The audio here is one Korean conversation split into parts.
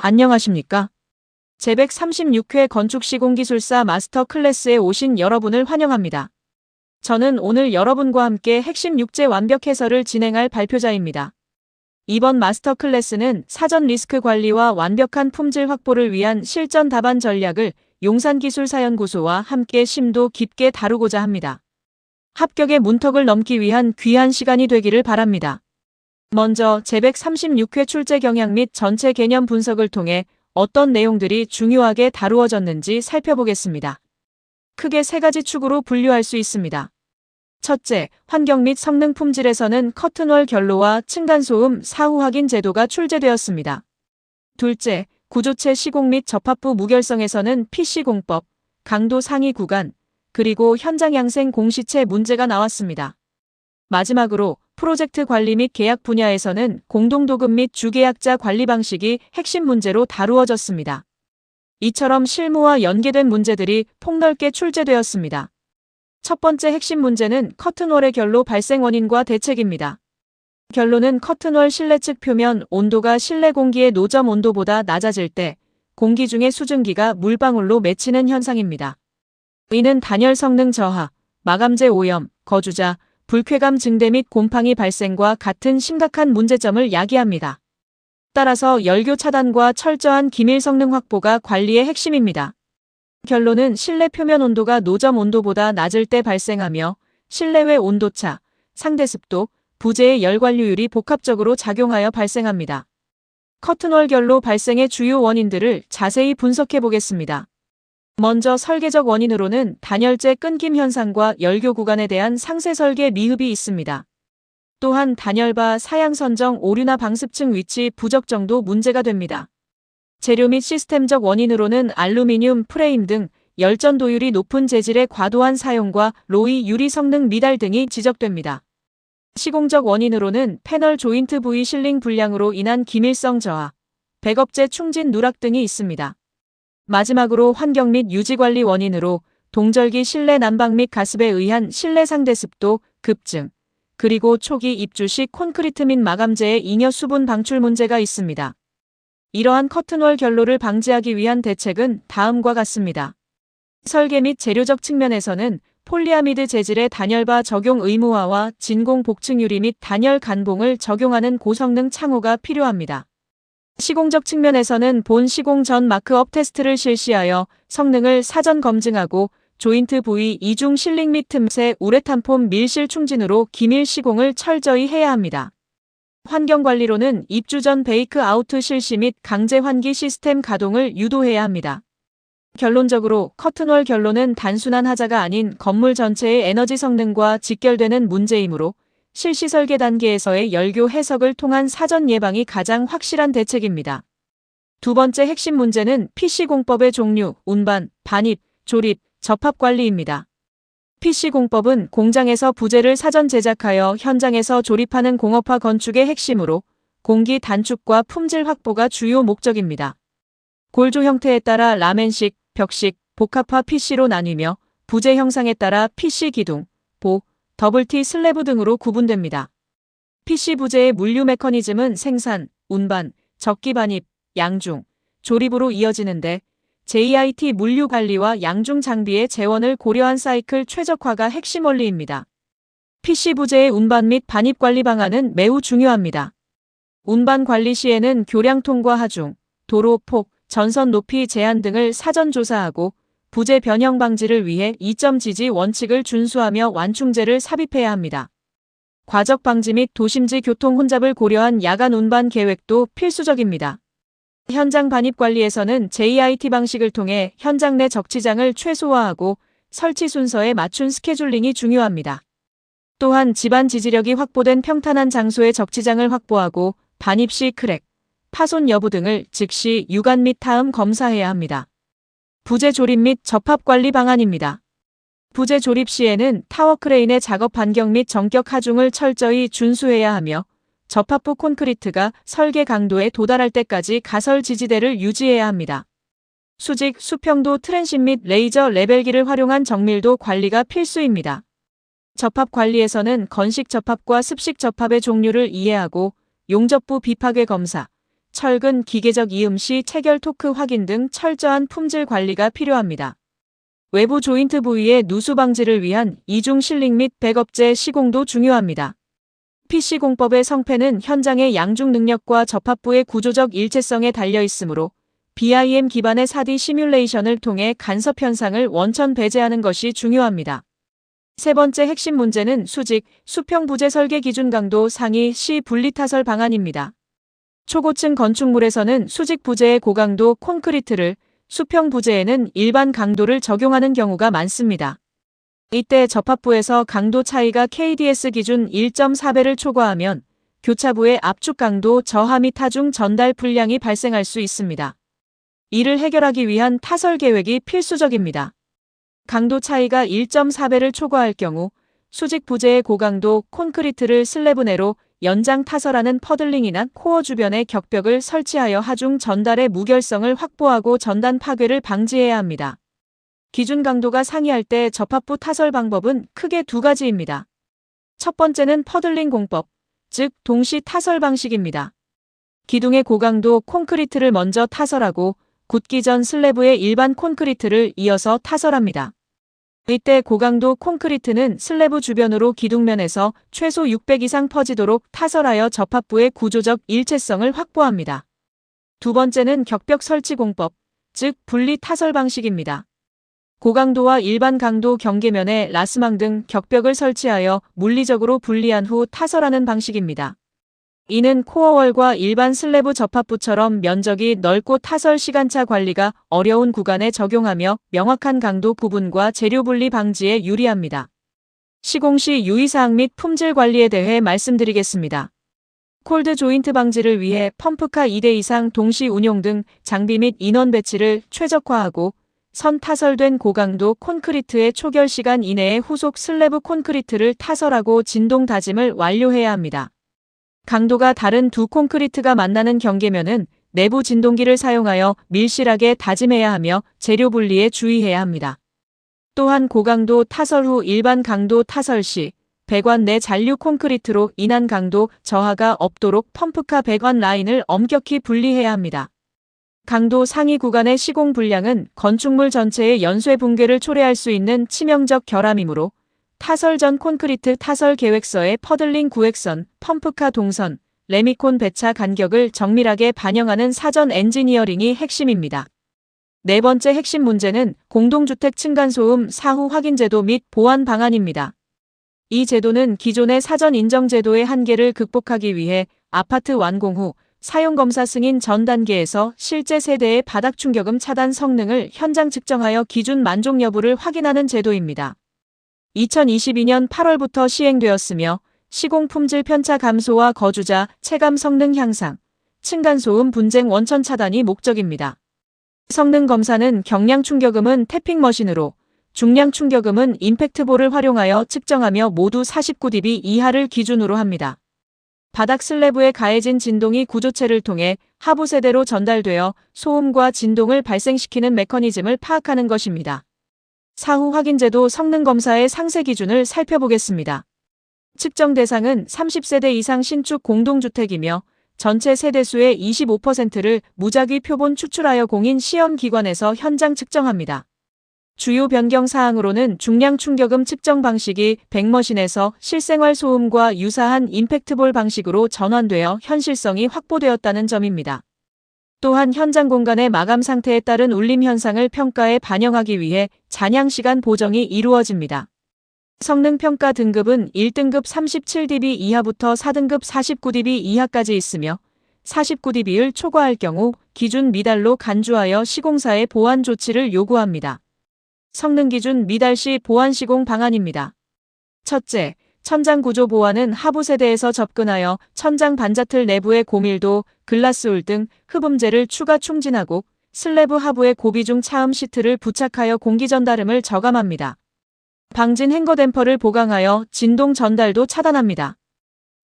안녕하십니까? 제136회 건축시공기술사 마스터 클래스에 오신 여러분을 환영합니다. 저는 오늘 여러분과 함께 핵심 육재 완벽 해설을 진행할 발표자입니다. 이번 마스터 클래스는 사전 리스크 관리와 완벽한 품질 확보를 위한 실전 답안 전략을 용산기술사연구소와 함께 심도 깊게 다루고자 합니다. 합격의 문턱을 넘기 위한 귀한 시간이 되기를 바랍니다. 먼저 제136회 출제 경향 및 전체 개념 분석을 통해 어떤 내용들이 중요하게 다루어졌는지 살펴보겠습니다. 크게 세 가지 축으로 분류할 수 있습니다. 첫째, 환경 및 성능 품질에서는 커튼월 결로와 층간소음 사후 확인 제도가 출제되었습니다. 둘째, 구조체 시공 및 접합부 무결성에서는 PC공법, 강도 상위 구간, 그리고 현장 양생 공시체 문제가 나왔습니다. 마지막으로 프로젝트 관리 및 계약 분야에서는 공동도급 및 주계약자 관리 방식이 핵심 문제로 다루어졌습니다. 이처럼 실무와 연계된 문제들이 폭넓게 출제되었습니다. 첫 번째 핵심 문제는 커튼월의 결로 발생 원인과 대책입니다. 결로는 커튼월 실내 측 표면 온도가 실내 공기의 노점 온도보다 낮아질 때 공기 중의 수증기가 물방울로 맺히는 현상입니다. 이는 단열 성능 저하, 마감재 오염, 거주자, 불쾌감 증대 및 곰팡이 발생과 같은 심각한 문제점을 야기합니다. 따라서 열교 차단과 철저한 기밀 성능 확보가 관리의 핵심입니다. 결로는 실내 표면 온도가 노점 온도보다 낮을 때 발생하며 실내외 온도차, 상대습도, 부재의 열관류율이 복합적으로 작용하여 발생합니다. 커튼월 결로 발생의 주요 원인들을 자세히 분석해 보겠습니다. 먼저 설계적 원인으로는 단열재 끊김 현상과 열교 구간에 대한 상세 설계 미흡이 있습니다. 또한 단열바 사양 선정 오류나 방습층 위치 부적정도 문제가 됩니다. 재료 및 시스템적 원인으로는 알루미늄 프레임 등 열전 도율이 높은 재질의 과도한 사용과 로이 유리 성능 미달 등이 지적됩니다. 시공적 원인으로는 패널 조인트 부위 실링 불량으로 인한 기밀성 저하, 백업재 충진 누락 등이 있습니다. 마지막으로 환경 및 유지관리 원인으로 동절기 실내 난방 및 가습에 의한 실내 상대습도 급증, 그리고 초기 입주 시 콘크리트 및 마감재의 잉여 수분 방출 문제가 있습니다. 이러한 커튼월 결로를 방지하기 위한 대책은 다음과 같습니다. 설계 및 재료적 측면에서는 폴리아미드 재질의 단열바 적용 의무화와 진공 복층 유리 및 단열 간봉을 적용하는 고성능 창호가 필요합니다. 시공적 측면에서는 본 시공 전 마크업 테스트를 실시하여 성능을 사전 검증하고 조인트 부위 이중 실링 및 틈새 우레탄폼 밀실 충진으로 기밀 시공을 철저히 해야 합니다. 환경관리로는 입주 전 베이크 아우트 실시 및 강제 환기 시스템 가동을 유도해야 합니다. 결론적으로 커튼월 결로는 단순한 하자가 아닌 건물 전체의 에너지 성능과 직결되는 문제이므로 실시 설계 단계에서의 열교 해석을 통한 사전 예방이 가장 확실한 대책입니다. 두 번째 핵심 문제는 PC공법의 종류, 운반, 반입, 조립, 접합 관리입니다. PC공법은 공장에서 부재를 사전 제작하여 현장에서 조립하는 공업화 건축의 핵심으로 공기 단축과 품질 확보가 주요 목적입니다. 골조 형태에 따라 라멘식, 벽식, 복합화 PC로 나뉘며 부재 형상에 따라 PC 기둥, 보, 더블T 슬래브 등으로 구분됩니다. PC 부재의 물류 메커니즘은 생산, 운반, 적기 반입, 양중, 조립으로 이어지는데 JIT 물류 관리와 양중 장비의 재원을 고려한 사이클 최적화가 핵심 원리입니다. PC 부재의 운반 및 반입 관리 방안은 매우 중요합니다. 운반 관리 시에는 교량 통과 하중, 도로 폭, 전선 높이 제한 등을 사전 조사하고 부재 변형 방지를 위해 2점 지지 원칙을 준수하며 완충제를 삽입해야 합니다. 과적 방지 및 도심지 교통 혼잡을 고려한 야간 운반 계획도 필수적입니다. 현장 반입 관리에서는 JIT 방식을 통해 현장 내 적치장을 최소화하고 설치 순서에 맞춘 스케줄링이 중요합니다. 또한 집안 지지력이 확보된 평탄한 장소에 적치장을 확보하고 반입 시 크랙, 파손 여부 등을 즉시 유관 및 타음 검사해야 합니다. 부재 조립 및 접합 관리 방안입니다. 부재 조립 시에는 타워 크레인의 작업 반경 및 정격 하중을 철저히 준수해야 하며 접합부 콘크리트가 설계 강도에 도달할 때까지 가설 지지대를 유지해야 합니다. 수직, 수평도 트랜신 및 레이저 레벨기를 활용한 정밀도 관리가 필수입니다. 접합 관리에서는 건식 접합과 습식 접합의 종류를 이해하고 용접부 비파괴 검사, 철근, 기계적 이음 시 체결 토크 확인 등 철저한 품질 관리가 필요합니다. 외부 조인트 부위의 누수 방지를 위한 이중 실링 및 백업재 시공도 중요합니다. PC공법의 성패는 현장의 양중 능력과 접합부의 구조적 일체성에 달려 있으므로 BIM 기반의 4D 시뮬레이션을 통해 간섭 현상을 원천 배제하는 것이 중요합니다. 세 번째 핵심 문제는 수직, 수평 부재 설계 기준 강도 상위 시 분리 타설 방안입니다. 초고층 건축물에서는 수직 부재의 고강도 콘크리트를, 수평 부재에는 일반 강도를 적용하는 경우가 많습니다. 이때 접합부에서 강도 차이가 KDS 기준 1.4배를 초과하면 교차부의 압축 강도 저하 및 하중 전달 불량이 발생할 수 있습니다. 이를 해결하기 위한 타설 계획이 필수적입니다. 강도 차이가 1.4배를 초과할 경우 수직 부재의 고강도 콘크리트를 슬래브 내로 연장 타설하는 퍼들링이나 코어 주변에 격벽을 설치하여 하중 전달의 무결성을 확보하고 전단 파괴를 방지해야 합니다. 기준 강도가 상이할 때 접합부 타설 방법은 크게 두 가지입니다. 첫 번째는 퍼들링 공법, 즉 동시 타설 방식입니다. 기둥의 고강도 콘크리트를 먼저 타설하고 굳기 전 슬래브의 일반 콘크리트를 이어서 타설합니다. 이때 고강도 콘크리트는 슬래브 주변으로 기둥면에서 최소 600 이상 퍼지도록 타설하여 접합부의 구조적 일체성을 확보합니다. 두 번째는 격벽 설치 공법, 즉 분리 타설 방식입니다. 고강도와 일반 강도 경계면에 라스망 등 격벽을 설치하여 물리적으로 분리한 후 타설하는 방식입니다. 이는 코어월과 일반 슬래브 접합부처럼 면적이 넓고 타설 시간차 관리가 어려운 구간에 적용하며 명확한 강도 구분과 재료 분리 방지에 유리합니다. 시공 시 유의사항 및 품질 관리에 대해 말씀드리겠습니다. 콜드 조인트 방지를 위해 펌프카 2대 이상 동시 운용 등 장비 및 인원 배치를 최적화하고 선 타설된 고강도 콘크리트의 초결 시간 이내에 후속 슬래브 콘크리트를 타설하고 진동 다짐을 완료해야 합니다. 강도가 다른 두 콘크리트가 만나는 경계면은 내부 진동기를 사용하여 밀실하게 다짐해야 하며 재료 분리에 주의해야 합니다. 또한 고강도 타설 후 일반 강도 타설 시 배관 내 잔류 콘크리트로 인한 강도 저하가 없도록 펌프카 배관 라인을 엄격히 분리해야 합니다. 강도 상위 구간의 시공 불량은 건축물 전체의 연쇄 붕괴를 초래할 수 있는 치명적 결함이므로 타설 전 콘크리트 타설 계획서의 퍼들링 구획선, 펌프카 동선, 레미콘 배차 간격을 정밀하게 반영하는 사전 엔지니어링이 핵심입니다. 네 번째 핵심 문제는 공동주택 층간소음 사후 확인 제도 및 보완 방안입니다. 이 제도는 기존의 사전 인정 제도의 한계를 극복하기 위해 아파트 완공 후 사용검사 승인 전 단계에서 실제 세대의 바닥 충격음 차단 성능을 현장 측정하여 기준 만족 여부를 확인하는 제도입니다. 2022년 8월부터 시행되었으며 시공 품질 편차 감소와 거주자 체감 성능 향상, 층간소음 분쟁 원천 차단이 목적입니다. 성능 검사는 경량 충격음은 태핑 머신으로, 중량 충격음은 임팩트볼을 활용하여 측정하며 모두 49dB 이하를 기준으로 합니다. 바닥 슬래브에 가해진 진동이 구조체를 통해 하부 세대로 전달되어 소음과 진동을 발생시키는 메커니즘을 파악하는 것입니다. 사후 확인제도 성능 검사의 상세 기준을 살펴보겠습니다. 측정 대상은 30세대 이상 신축 공동주택이며 전체 세대수의 25%를 무작위 표본 추출하여 공인 시험기관에서 현장 측정합니다. 주요 변경 사항으로는 중량 충격음 측정 방식이 백머신에서 실생활 소음과 유사한 임팩트볼 방식으로 전환되어 현실성이 확보되었다는 점입니다. 또한 현장 공간의 마감 상태에 따른 울림 현상을 평가에 반영하기 위해 잔향시간 보정이 이루어집니다. 성능평가 등급은 1등급 37dB 이하부터 4등급 49dB 이하까지 있으며 49dB를 초과할 경우 기준 미달로 간주하여 시공사에 보완 조치를 요구합니다. 성능 기준 미달 시 보완 시공 방안입니다. 첫째, 천장 구조 보완은 하부 세대에서 접근하여 천장 반자틀 내부의 고밀도, 글라스울 등 흡음재를 추가 충진하고 슬래브 하부에 고비중 차음 시트를 부착하여 공기 전달음을 저감합니다. 방진 행거 댐퍼를 보강하여 진동 전달도 차단합니다.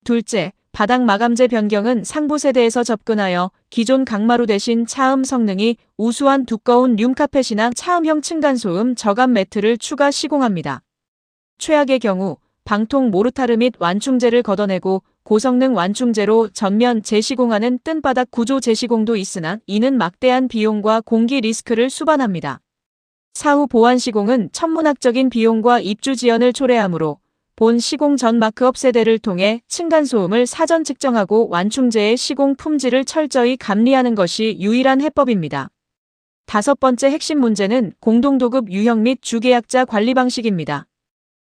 둘째, 바닥 마감재 변경은 상부 세대에서 접근하여 기존 강마루 대신 차음 성능이 우수한 두꺼운 륨카펫이나 차음형 층간소음 저감 매트를 추가 시공합니다. 최악의 경우 방통 모르타르 및 완충재를 걷어내고 고성능 완충제로 전면 재시공하는 뜬바닥 구조 재시공도 있으나 이는 막대한 비용과 공기 리스크를 수반합니다. 사후 보완 시공은 천문학적인 비용과 입주 지연을 초래하므로 본 시공 전 마크업 세대를 통해 층간소음을 사전 측정하고 완충제의 시공 품질을 철저히 감리하는 것이 유일한 해법입니다. 다섯 번째 핵심 문제는 공동도급 유형 및 주계약자 관리 방식입니다.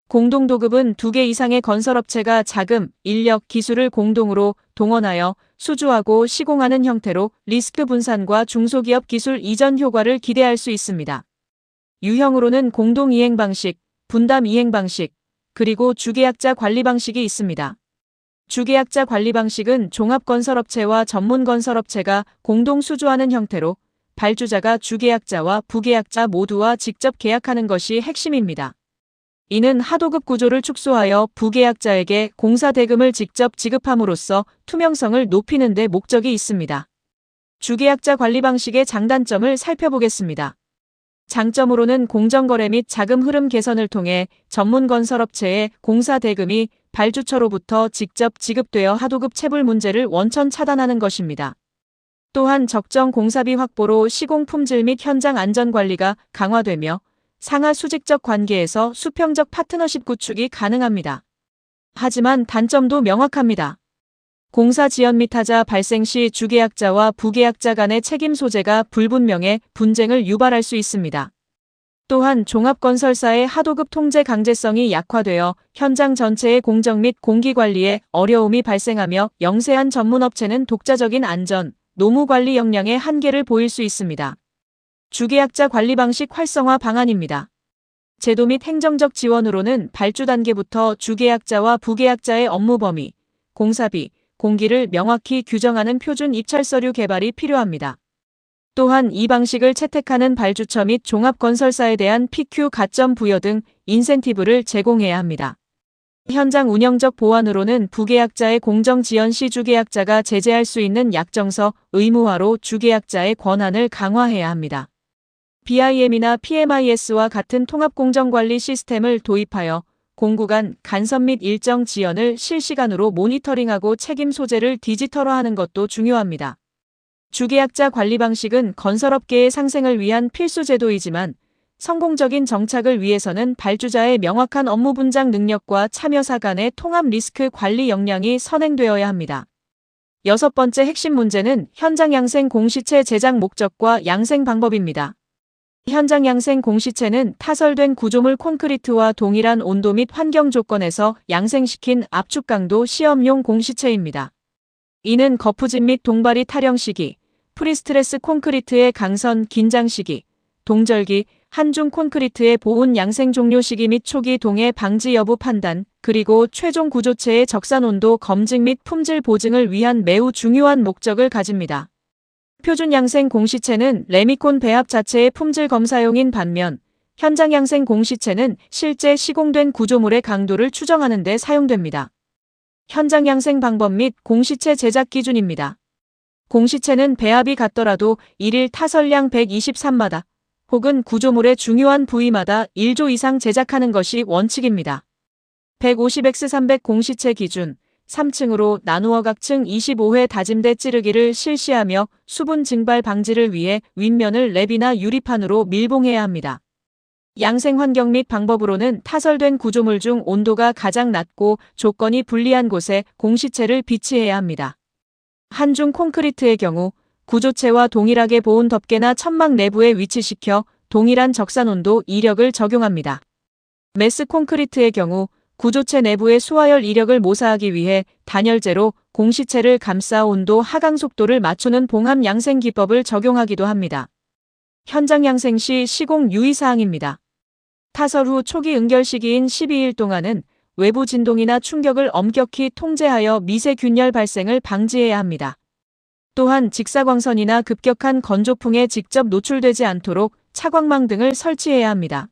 공동도급은 2개 이상의 건설업체가 자금, 인력, 기술을 공동으로 동원하여 수주하고 시공하는 형태로 리스크 분산과 중소기업 기술 이전 효과를 기대할 수 있습니다. 유형으로는 공동 이행 방식, 분담 이행 방식, 그리고 주계약자 관리 방식이 있습니다. 주계약자 관리 방식은 종합건설업체와 전문건설업체가 공동 수주하는 형태로 발주자가 주계약자와 부계약자 모두와 직접 계약하는 것이 핵심입니다. 이는 하도급 구조를 축소하여 부계약자에게 공사 대금을 직접 지급함으로써 투명성을 높이는 데 목적이 있습니다. 주계약자 관리 방식의 장단점을 살펴보겠습니다. 장점으로는 공정거래 및 자금 흐름 개선을 통해 전문건설업체의 공사 대금이 발주처로부터 직접 지급되어 하도급 체불 문제를 원천 차단하는 것입니다. 또한 적정 공사비 확보로 시공 품질 및 현장 안전관리가 강화되며 상하 수직적 관계에서 수평적 파트너십 구축이 가능합니다. 하지만 단점도 명확합니다. 공사 지연 및 하자 발생 시 주계약자와 부계약자 간의 책임 소재가 불분명해 분쟁을 유발할 수 있습니다. 또한 종합건설사의 하도급 통제 강제성이 약화되어 현장 전체의 공정 및 공기관리에 어려움이 발생하며 영세한 전문업체는 독자적인 안전, 노무관리 역량의 한계를 보일 수 있습니다. 주계약자 관리 방식 활성화 방안입니다. 제도 및 행정적 지원으로는 발주 단계부터 주계약자와 부계약자의 업무 범위, 공사비, 공기를 명확히 규정하는 표준 입찰 서류 개발이 필요합니다. 또한 이 방식을 채택하는 발주처 및 종합건설사에 대한 PQ 가점 부여 등 인센티브를 제공해야 합니다. 현장 운영적 보완으로는 부계약자의 공정 지연 시 주계약자가 제재할 수 있는 약정서 의무화로 주계약자의 권한을 강화해야 합니다. BIM이나 PMIS와 같은 통합공정관리 시스템을 도입하여 공구 간 간섭 및 일정 지연을 실시간으로 모니터링하고 책임 소재를 디지털화하는 것도 중요합니다. 주계약자 관리 방식은 건설업계의 상생을 위한 필수 제도이지만 성공적인 정착을 위해서는 발주자의 명확한 업무 분장 능력과 참여사 간의 통합 리스크 관리 역량이 선행되어야 합니다. 여섯 번째 핵심 문제는 현장 양생 공시체 제작 목적과 양생 방법입니다. 현장 양생 공시체는 타설된 구조물 콘크리트와 동일한 온도 및 환경 조건에서 양생시킨 압축 강도 시험용 공시체입니다. 이는 거푸집 및 동발이 타령 시기, 프리스트레스 콘크리트의 강선 긴장 시기, 동절기, 한중 콘크리트의 보온 양생 종료 시기 및 초기 동해 방지 여부 판단, 그리고 최종 구조체의 적산 온도 검증 및 품질 보증을 위한 매우 중요한 목적을 가집니다. 표준 양생 공시체는 레미콘 배합 자체의 품질 검사용인 반면 현장 양생 공시체는 실제 시공된 구조물의 강도를 추정하는 데 사용됩니다. 현장 양생 방법 및 공시체 제작 기준입니다. 공시체는 배합이 같더라도 1일 타설량 123마다 혹은 구조물의 중요한 부위마다 1조 이상 제작하는 것이 원칙입니다. 150x300 공시체 기준 3층으로 나누어 각층 25회 다짐대 찌르기를 실시하며 수분 증발 방지를 위해 윗면을 랩이나 유리판으로 밀봉해야 합니다. 양생 환경 및 방법으로는 타설된 구조물 중 온도가 가장 낮고 조건이 불리한 곳에 공시체를 비치해야 합니다. 한중 콘크리트의 경우 구조체와 동일하게 보온 덮개나 천막 내부에 위치시켜 동일한 적산 온도 이력을 적용합니다. 메스 콘크리트의 경우 구조체 내부의 수화열 이력을 모사하기 위해 단열재로 공시체를 감싸 온도 하강 속도를 맞추는 봉합 양생 기법을 적용하기도 합니다. 현장 양생 시 시공 유의사항입니다. 타설 후 초기 응결 시기인 12일 동안은 외부 진동이나 충격을 엄격히 통제하여 미세 균열 발생을 방지해야 합니다. 또한 직사광선이나 급격한 건조풍에 직접 노출되지 않도록 차광망 등을 설치해야 합니다.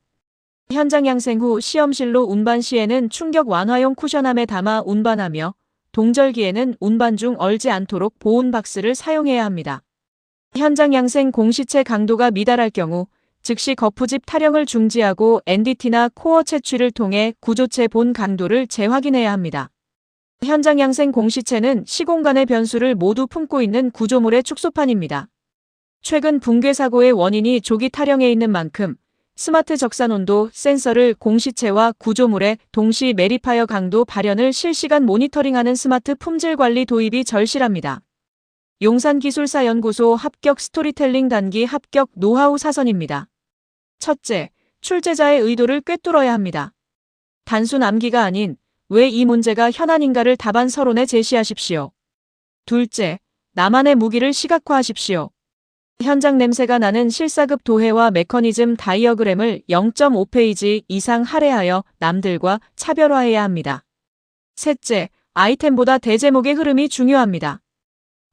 현장 양생 후 시험실로 운반 시에는 충격 완화용 쿠션함에 담아 운반하며 동절기에는 운반 중 얼지 않도록 보온 박스를 사용해야 합니다. 현장 양생 공시체 강도가 미달할 경우 즉시 거푸집 타령을 중지하고 NDT나 코어 채취를 통해 구조체 본 강도를 재확인해야 합니다. 현장 양생 공시체는 시공간의 변수를 모두 품고 있는 구조물의 축소판입니다. 최근 붕괴 사고의 원인이 조기 탈영에 있는 만큼 스마트 적산 온도 센서를 공시체와 구조물의 동시 매립하여 강도 발현을 실시간 모니터링하는 스마트 품질 관리 도입이 절실합니다. 용산기술사연구소 합격 스토리텔링 단기 합격 노하우 사선입니다. 첫째, 출제자의 의도를 꿰뚫어야 합니다. 단순 암기가 아닌 왜 이 문제가 현안인가를 답안 서론에 제시하십시오. 둘째, 나만의 무기를 시각화하십시오. 현장 냄새가 나는 실사급 도해와 메커니즘 다이어그램을 0.5페이지 이상 할애하여 남들과 차별화해야 합니다. 셋째, 아이템보다 대제목의 흐름이 중요합니다.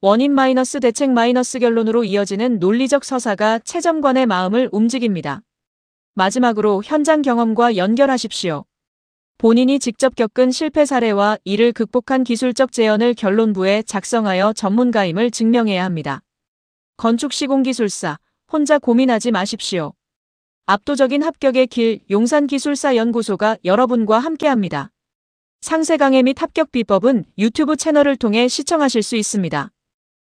원인 마이너스 대책 마이너스 결론으로 이어지는 논리적 서사가 채점관의 마음을 움직입니다. 마지막으로 현장 경험과 연결하십시오. 본인이 직접 겪은 실패 사례와 이를 극복한 기술적 재현을 결론부에 작성하여 전문가임을 증명해야 합니다. 건축시공기술사, 혼자 고민하지 마십시오. 압도적인 합격의 길 용산기술사연구소가 여러분과 함께합니다. 상세 강의 및 합격 비법은 유튜브 채널을 통해 시청하실 수 있습니다.